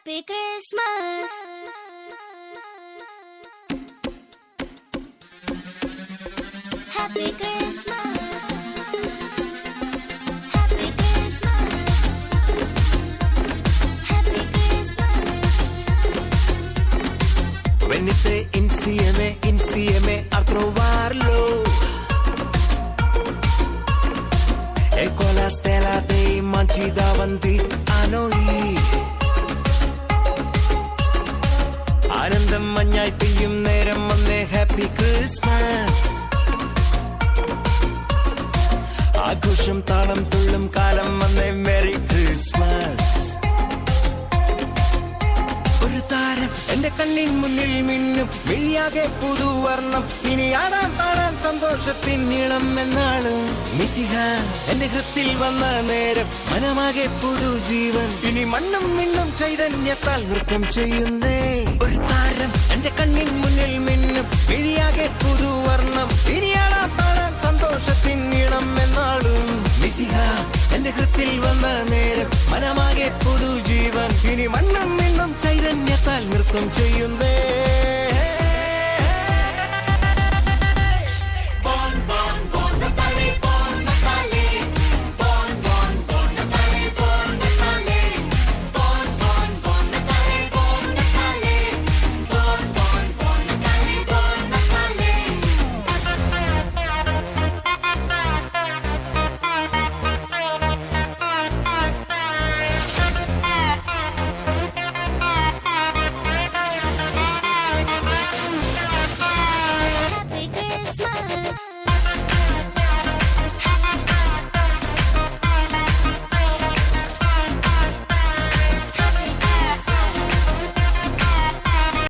Happy Christmas. Happy Christmas. Happy Christmas. Happy Christmas. Venite insieme a trovarlo. Ecco la stella dei mangi davanti a noi. ആനന്ദം മഞ്ഞായി പെയ്യും നേരം വന്നേ happy Christmas. ആഘോഷം താളം തുള്ളും കാലം വന്നേ മെറി ക്രിസ്മസ്. ഒരു താരം എന്റെ കണ്ണിൻ മുന്നിൽ മിന്നും മിഴിയാകെ പുതുവർണ്ണം. ഇനി ആടാം പാടാം സന്തോഷത്തിൻ നീളം എന്നാണ്. മിശിഹ എന്റെ ഹൃത്തിൽ വന്ന നേരം മനമാകെ പുതുജീവൻ. ഇനി മണ്ണും മിണ്ണും ചൈതന്യത്താൽ നൃത്തം ചെയ്യുന്നേ. ഒരു താരം എന്റെ കണ്ണിൻ മുന്നിൽ മിന്നും മിഴിയാകെ പുതുവർണ്ണം. ഇനി ആടാം പാടാം സന്തോഷത്തിൻ നീളം എന്നാളും. മിശിഹ എന്റെ ഹൃത്തിൽ വന്ന നേരം മനമാകെ പുതുജീവൻ. ഇനി മണ്ണും മിണ്ണും ചൈതന്യത്താൽ നൃത്തം ചെയ്യുന്നേ.